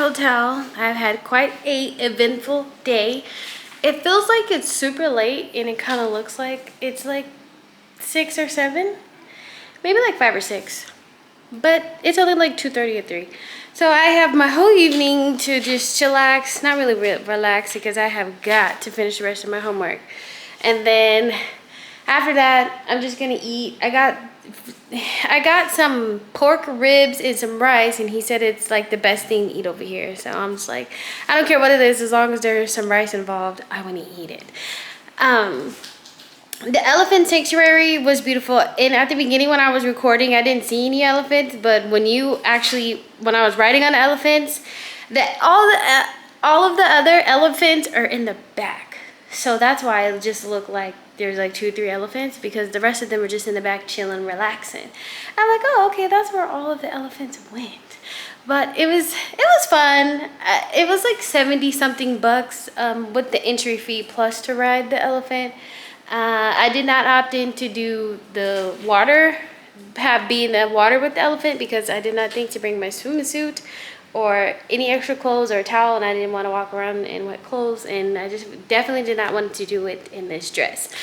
hotel. I've had quite a eventful day. It feels like it's super late and it kind of looks like it's like 6 or 7, maybe like 5 or 6, but it's only like 2:30 or 3. So I have my whole evening to just chillax, not really relax, because I have got to finish the rest of my homework. And then after that, I'm just gonna eat. I got some pork ribs and some rice, and he said it's like the best thing to eat over here. So I'm just like, I don't care what it is, as long as there's some rice involved, I want to eat it. The elephant sanctuary was beautiful, and at the beginning when I was recording, I didn't see any elephants, but when I was riding on the elephants, all of the other elephants are in the back. So that's why it just looked like there's like 2 or 3 elephants, because the rest of them were just in the back chilling, relaxing. I'm like, oh, okay, that's where all of the elephants went. But it was fun. It was like 70 something bucks with the entry fee plus to ride the elephant. I did not opt in to do the water, be in the water with the elephant, because I did not think to bring my swimsuit or any extra clothes or a towel, and I didn't want to walk around in wet clothes, and I just definitely did not want to do it in this dress.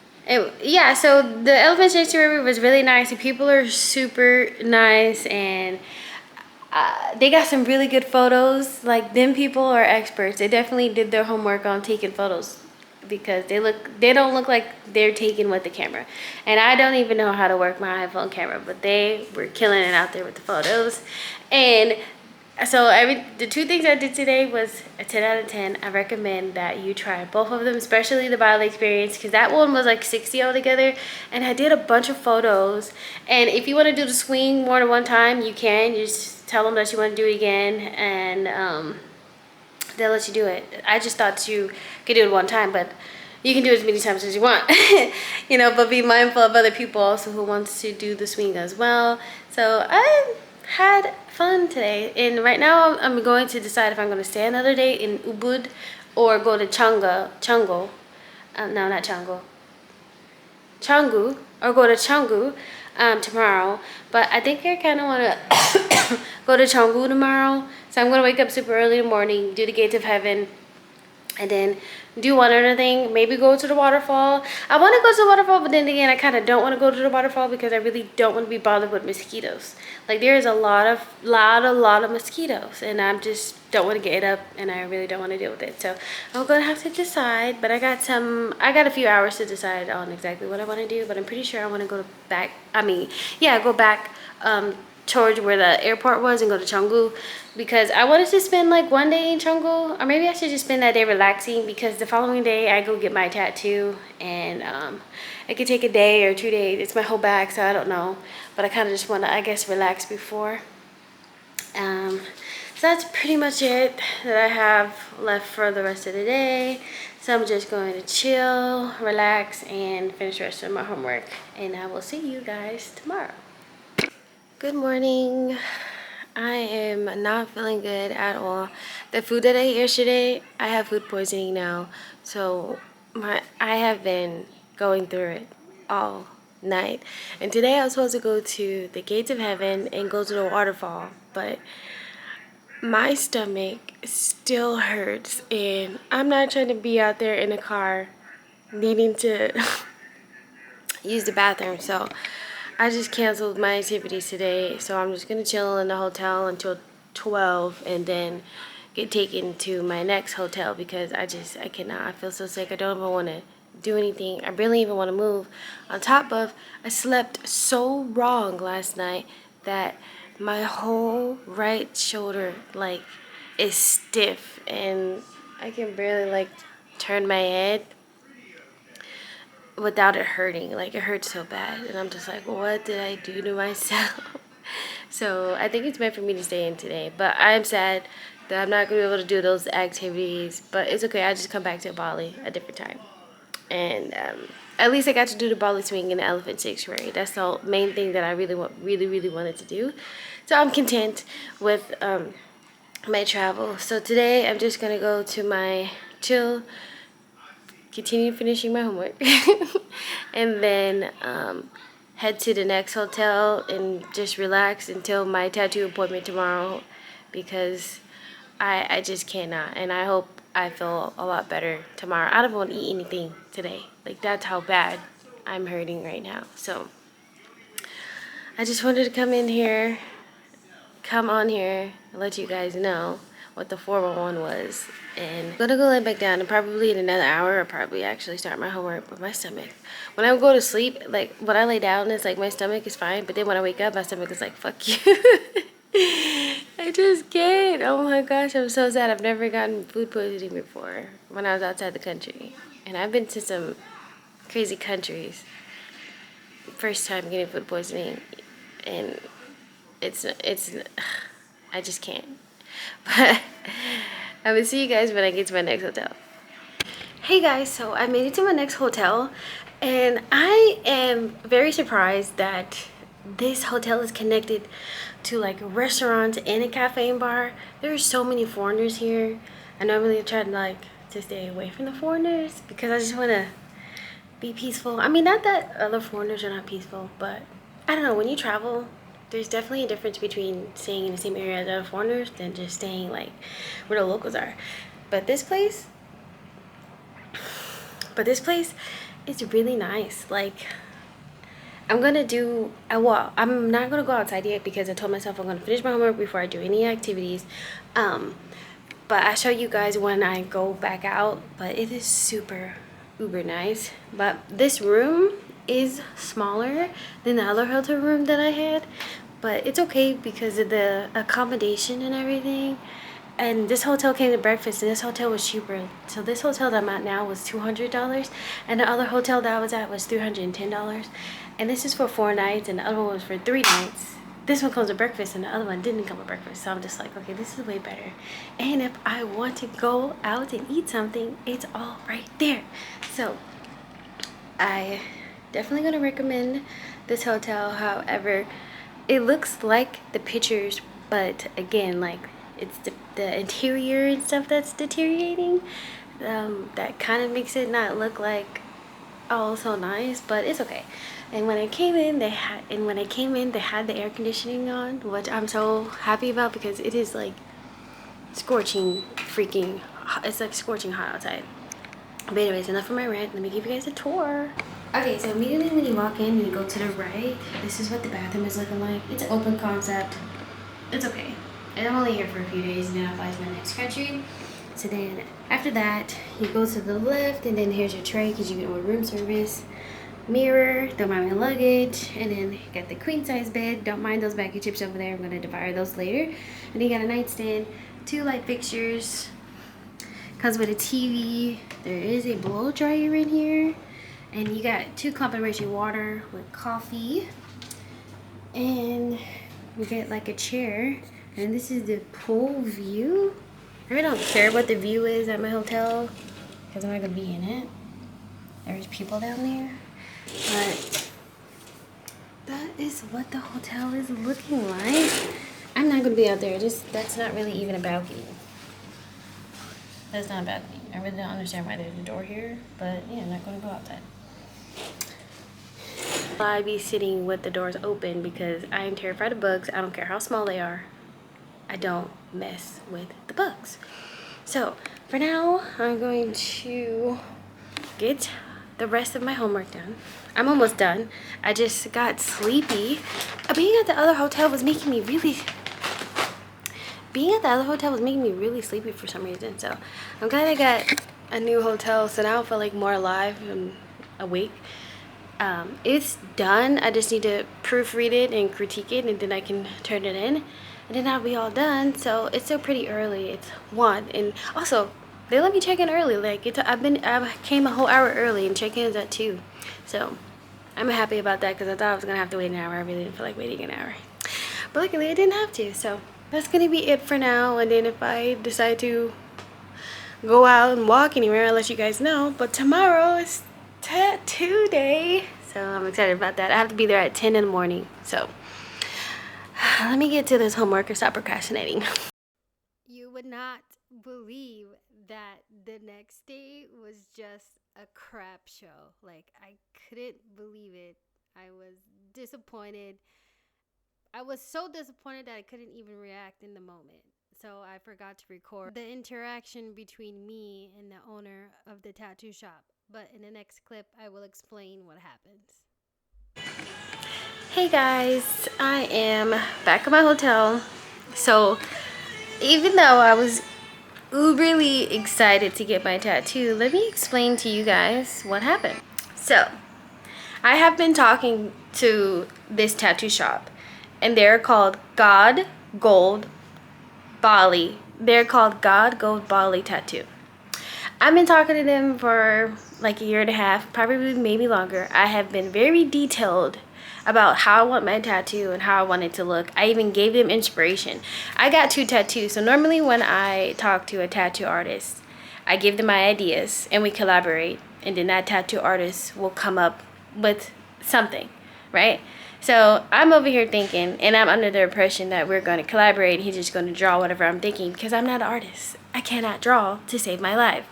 Yeah, so the elephant sanctuary was really nice, and people are super nice, and they got some really good photos. Like, them people are experts. They definitely did their homework on taking photos, because they don't look like they're taken with the camera. And I don't even know how to work my iPhone camera, but they were killing it out there with the photos. And so the 2 things I did today was a 10 out of 10. I recommend that you try both of them, especially the Bali experience, because that one was like 60 altogether, and I did a bunch of photos. And if you want to do the swing more than one time, you can. You just tell them that you want to do it again, and they'll let you do it. I just thought you could do it one time, but you can do it as many times as you want. But be mindful of other people also who wants to do the swing as well. So I had fun today, and right now I'm going to decide if I'm going to stay another day in Ubud or go to Canggu, or go to Canggu tomorrow. But I think I kind of want to go to Canggu tomorrow. So I'm going to wake up super early in the morning, do the gates of heaven, and then do one other thing, maybe go to the waterfall. I want to go to the waterfall, but then again, I kind of don't want to go to the waterfall because I really don't want to be bothered with mosquitoes. Like, there is a lot of mosquitoes, and I just don't want to get up, and I really don't want to deal with it. So I'm gonna have to decide, but I got a few hours to decide on exactly what I want to do. But I'm pretty sure I want to go back towards where the airport was and go to Canggu, because I wanted to spend like one day in Canggu, or maybe I should just spend that day relaxing, because the following day I go get my tattoo, and it could take a day or 2 days. It's my whole back, so I don't know, but I kind of just want to, I guess, relax before. So that's pretty much it that I have left for the rest of the day. So I'm just going to chill, relax, and finish the rest of my homework, and I will see you guys tomorrow. Good morning. I am not feeling good at all. The food that I ate yesterday, I have food poisoning now. So I have been going through it all night. And today I was supposed to go to the gates of heaven and go to the waterfall, but my stomach still hurts, and I'm not trying to be out there in a car needing to use the bathroom. So I just canceled my activities today, so I'm just going to chill in the hotel until 12 and then get taken to my next hotel, because I cannot. I feel so sick. I don't even want to do anything. I barely even want to move. On top of, I slept so wrong last night that my whole right shoulder like is stiff, and I can barely like turn my head without it hurting. Like, it hurts so bad, and I'm just like, what did I do to myself? So I think it's meant for me to stay in today, but I'm sad that I'm not gonna be able to do those activities, but it's okay. I just come back to Bali a different time, and at least I got to do the Bali swing in the elephant sanctuary. That's the main thing that I really wanted to do. So I'm content with my travel. So today I'm just gonna go to my chill, continue finishing my homework, and then head to the next hotel and just relax until my tattoo appointment tomorrow, because I just cannot. And I hope I feel a lot better tomorrow. I don't want to eat anything today. Like, that's how bad I'm hurting right now. So I just wanted to come on here and let you guys know what the 411 was. And I'm gonna go lay back down, and probably in another hour I'll probably actually start my homework with my stomach. When I go to sleep, like when I lay down, it's like my stomach is fine, but then when I wake up, my stomach is like, fuck you. I just can't. Oh my gosh, I'm so sad. I've never gotten food poisoning before when I was outside the country. And I've been to some crazy countries. First time getting food poisoning, and it's I just can't. But I will see you guys when I get to my next hotel. Hey guys, so I made it to my next hotel, and I am very surprised that this hotel is connected to like restaurants and a cafe and bar. There are so many foreigners here. I normally try to stay away from the foreigners because I just want to be peaceful. I mean, not that other foreigners are not peaceful, but I don't know. When you travel, there's definitely a difference between staying in the same area as other foreigners than just staying like where the locals are. But this place, is really nice. Like, I'm not gonna go outside yet because I told myself I'm gonna finish my homework before I do any activities. But I show you guys when I go back out. But it is super uber nice. But this room is smaller than the other hotel room that I had. But it's okay because of the accommodation and everything. And this hotel came to breakfast, and this hotel was cheaper. So this hotel that I'm at now was $200, and the other hotel that I was at was $310. And this is for 4 nights, and the other one was for 3 nights. This one comes with breakfast, and the other one didn't come with breakfast. So I'm just like, okay, this is way better. And if I want to go out and eat something, it's all right there. So I definitely gonna recommend this hotel. However, it looks like the pictures, but again, like, it's the interior and stuff that's deteriorating. That kind of makes it not look like oh so nice, but it's okay. And when I came in, they had the air conditioning on, which I'm so happy about because it is like scorching freaking hot. It's like scorching hot outside. But anyways, enough of my rant. Let me give you guys a tour. Okay, so immediately when you walk in, you go to the right. This is what the bathroom is looking like. It's an open concept. It's okay. And I'm only here for a few days, and then I'll fly to my next country. So then after that, you go to the left, and then here's your tray because you can order room service. Mirror, don't mind my luggage, and then you got the queen size bed. Don't mind those baggy chips over there. I'm gonna devour those later. And then you got a nightstand, 2 light fixtures. Comes with a TV. There is a blow dryer in here, and you got 2 complimentary water with coffee, and you get like a chair. And this is the pool view. I really don't care what the view is at my hotel because I'm not gonna be in it. There's people down there, but that is what the hotel is looking like. I'm not gonna be out there. That's not really even a balcony. That's not a balcony. I really don't understand why there's a door here, but yeah, I'm not gonna go outside. I be sitting with the doors open because I am terrified of bugs. I don't care how small they are. I don't mess with the bugs. So for now, I'm going to get the rest of my homework done. I'm almost done. I just got sleepy. Being at the other hotel was making me really sleepy for some reason. So I'm glad I got a new hotel, so now I feel like more alive and awake. It's done. I just need to proofread it and critique it, and then I can turn it in, and then I'll be all done. So it's still pretty early. It's 1, and also they let me check in early. Like I came a whole hour early, and check-in is at 2. So I'm happy about that because I thought I was gonna have to wait an hour. I really didn't feel like waiting an hour, but luckily I didn't have to. So that's gonna be it for now. And then if I decide to go out and walk anywhere, I'll let you guys know. But tomorrow is tattoo day, so I'm excited about that. I have to be there at 10 in the morning. So let me get to this homework and stop procrastinating. You would not believe that the next day was just a crap show. Like, I couldn't believe it. I was disappointed. I was so disappointed that I couldn't even react in the moment. so I forgot to record the interaction between me and the owner of the tattoo shop. But in the next clip, I will explain what happens. Hey guys, I am back at my hotel. So even though I was uberly excited to get my tattoo, let me explain to you guys what happened. So I have been talking to this tattoo shop, and they're called God Gold Bali. They're called God Gold Bali Tattoo. I've been talking to them for like a year and a half, probably maybe longer. I have been very detailed about how I want my tattoo and how I want it to look. I even gave them inspiration. I got 2 tattoos. So normally when I talk to a tattoo artist, I give them my ideas and we collaborate. And then that tattoo artist will come up with something, right? So I'm over here thinking, and I'm under the impression that we're going to collaborate. He's just going to draw whatever I'm thinking because I'm not an artist. I cannot draw to save my life.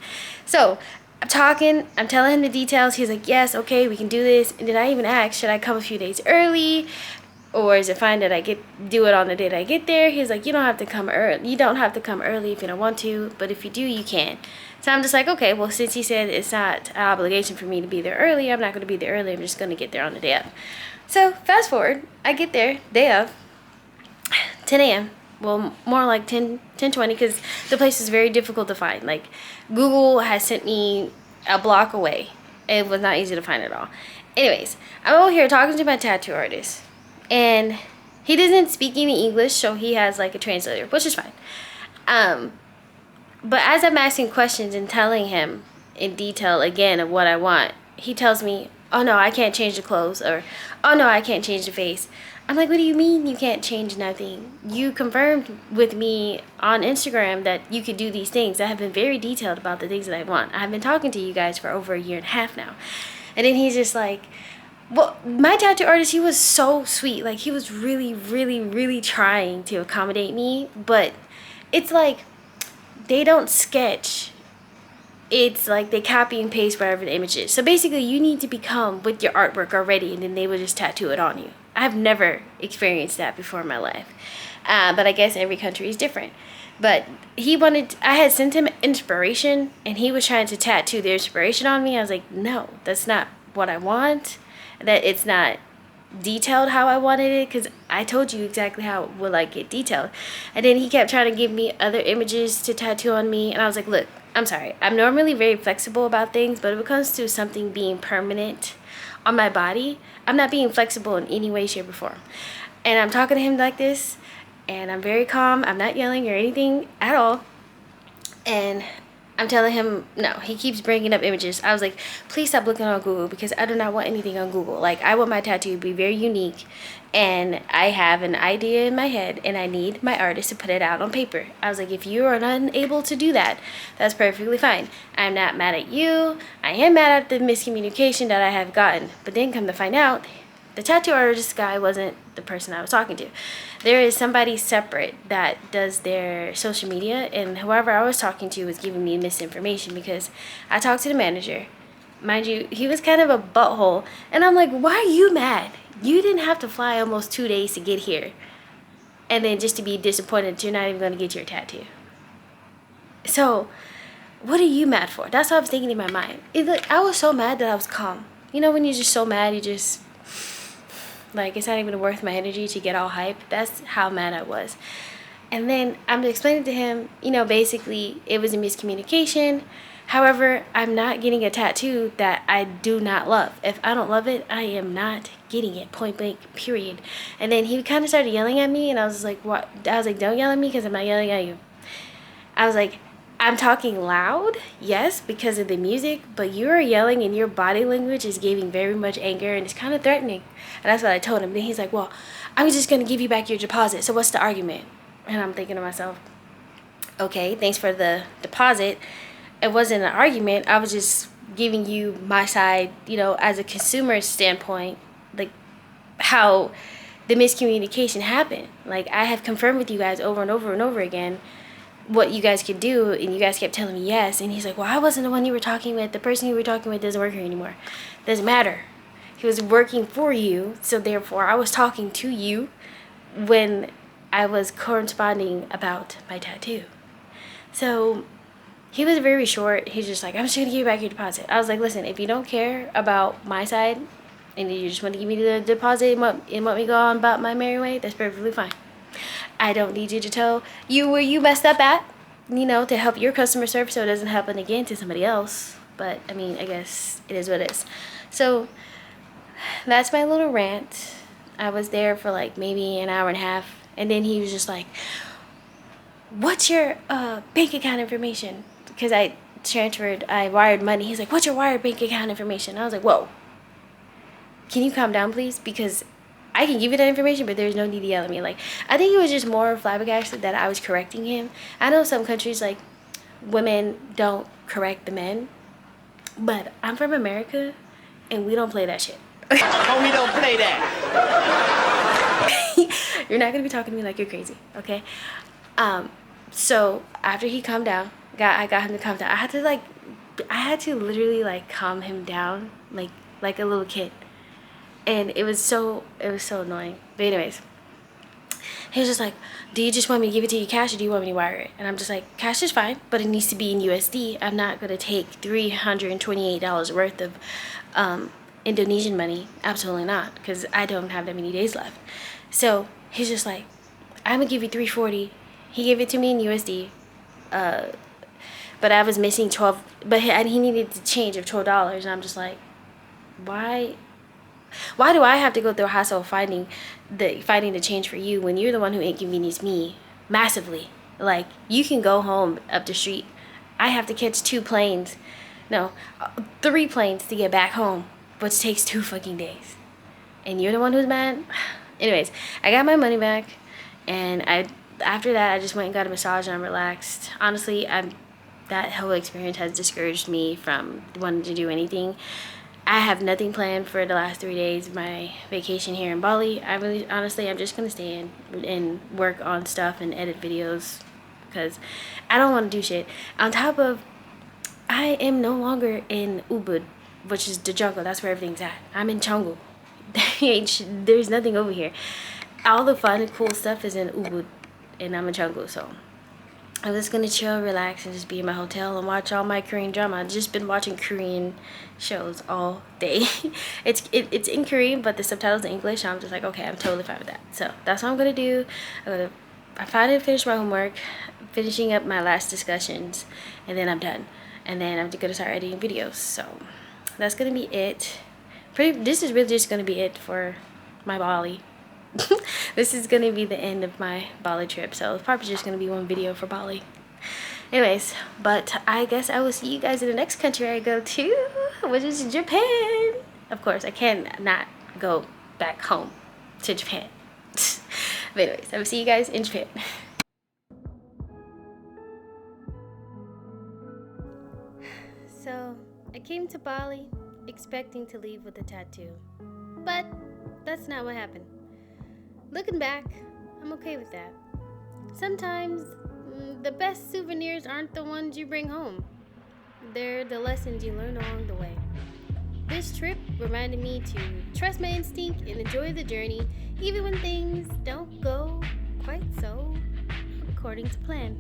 So I'm talking, I'm telling him the details. He's like, yes, okay, we can do this. And then I even asked, should I come a few days early? Or is it fine that I do it on the day that I get there? He's like, you don't have to come early. You don't have to come early if you don't want to, but if you do, you can. So I'm just like, okay, well, since he said it's not an obligation for me to be there early, I'm not going to be there early. I'm just going to get there on the day of. So fast forward, I get there, day of, 10 a.m. Well, more like 10:20, because the place is very difficult to find. Like, Google has sent me a block away. It was not easy to find at all. Anyways, I'm over here talking to my tattoo artist, and he doesn't speak any English, so he has like a translator, which is fine. But as I'm asking questions and telling him in detail again of what I want, he tells me, oh no, I can't change the clothes, or oh no, I can't change the face. I'm like, what do you mean you can't change nothing? You confirmed with me on Instagram that you could do these things. I have been very detailed about the things that I want. I have been talking to you guys for over a year and a half now. And then he's just like, well, my tattoo artist, he was so sweet. Like, he was really, really, really trying to accommodate me. But it's like, they don't sketch. It's like they copy and paste whatever the image is. So basically, you need to become with your artwork already, and then they will just tattoo it on you. I've never experienced that before in my life. But I guess every country is different. But I had sent him inspiration, and he was trying to tattoo the inspiration on me. I was like, no, that's not what I want. That it's not detailed how I wanted it, because I told you exactly how it would like get detailed. And then he kept trying to give me other images to tattoo on me, and I was like, look, I'm sorry, I'm normally very flexible about things, but when it comes to something being permanent on my body, I'm not being flexible in any way, shape, or form. And I'm talking to him like this, and I'm very calm. I'm not yelling or anything at all. And I'm telling him, no, he keeps bringing up images. I was like, please stop looking on Google, because I do not want anything on Google. Like, I want my tattoo to be very unique, and I have an idea in my head, and I need my artist to put it out on paper. I was like, if you are unable to do that, that's perfectly fine. I'm not mad at you. I am mad at the miscommunication that I have gotten. But then come to find out, the tattoo artist guy wasn't the person I was talking to. There is somebody separate that does their social media, and whoever I was talking to was giving me misinformation, because I talked to the manager. Mind you, he was kind of a butthole, and I'm like, why are you mad? You didn't have to fly almost 2 days to get here, and then just to be disappointed that you're not even going to get your tattoo. So, what are you mad for? That's what I was thinking in my mind. I was so mad that I was calm. You know when you're just so mad, you just, like, it's not even worth my energy to get all hyped. That's how mad I was. And then I'm explaining to him, basically it was a miscommunication. However, I'm not getting a tattoo that I do not love. If I don't love it, I am not getting it, point blank, period. And then he kind of started yelling at me, and I was like, what? I was like, don't yell at me, because I'm not yelling at you. I was like, I'm talking loud, yes, because of the music, but you are yelling, and your body language is giving very much anger, and it's kind of threatening. And that's what I told him. Then he's like, well, I'm just going to give you back your deposit, so what's the argument? And I'm thinking to myself, okay, thanks for the deposit. It wasn't an argument. I was just giving you my side, as a consumer standpoint, like how the miscommunication happened. Like, I have confirmed with you guys over and over and over again what you guys could do, and you guys kept telling me yes. And he's like, well, I wasn't the one you were talking with. The person you were talking with doesn't work here anymore. Doesn't matter. He was working for you, so therefore I was talking to you when I was corresponding about my tattoo. So he was very short. He's just like, I'm just gonna give you back your deposit. I was like, listen, if you don't care about my side and you just want to give me the deposit and want me to go on about my merry way, that's perfectly fine. I don't need you to tell you where you messed up at, to help your customer service so it doesn't happen again to somebody else. But I mean, I guess it is what it is. So that's my little rant. I was there for like maybe an hour and a half, and then he was just like, what's your bank account information? Because I wired money. He's like, what's your wired bank account information? I was like, whoa, can you calm down, please? Because I can give you that information, but there's no need to yell at me. Like, I think it was just more flabbergasted that I was correcting him. I know some countries, like, women don't correct the men, but I'm from America, and we don't play that shit. Oh, we don't play that. You're not gonna be talking to me like you're crazy, okay? So after he calmed down, I got him to calm down. I had to literally like calm him down, like a little kid, and it was so annoying. But anyways, he was just like, do you just want me to give it to you cash, or do you want me to wire it? And I'm just like, cash is fine, but it needs to be in USD. I'm not gonna take $328 worth of Indonesian money. Absolutely not, because I don't have that many days left. So he's just like, I'm gonna give you $340. He gave it to me in USD, but I was missing 12. But he needed the change of $12, and I'm just like, why do I have to go through a hassle of finding the change for you when you're the one who inconvenienced me massively? Like, you can go home up the street. I have to catch 3 planes to get back home, which takes 2 fucking days. And you're the one who's mad? Anyways, I got my money back, and after that, I just went and got a massage, and I'm relaxed. Honestly, that whole experience has discouraged me from wanting to do anything. I have nothing planned for the last 3 days of my vacation here in Bali. Honestly, I'm just going to stay in and work on stuff and edit videos because I don't want to do shit. On top of, I am no longer in Ubud, which is the jungle. That's where everything's at. I'm in Canggu. There's nothing over here. All the fun and cool stuff is in Ubud, and I'm in Canggu, so I'm just gonna chill, relax, and just be in my hotel and watch all my Korean drama. I've just been watching Korean shows all day. It's in Korean, but the subtitles in English. I'm just like, okay, I'm totally fine with that. So that's what I'm gonna do. I finally finished my homework, finishing up my last discussions, and then I'm done. And then I'm gonna start editing videos. So that's gonna be it. This is really just gonna be it for my Bali. This is gonna be the end of my Bali trip, so it's probably just gonna be one video for Bali. Anyways, but I guess I will see you guys in the next country I go to, which is Japan. Of course, I cannot go back home to Japan. But anyways, I will see you guys in Japan. So I came to Bali expecting to leave with a tattoo, but that's not what happened. Looking back, I'm okay with that. Sometimes the best souvenirs aren't the ones you bring home. They're the lessons you learn along the way. This trip reminded me to trust my instinct and enjoy the journey, even when things don't go quite so according to plan.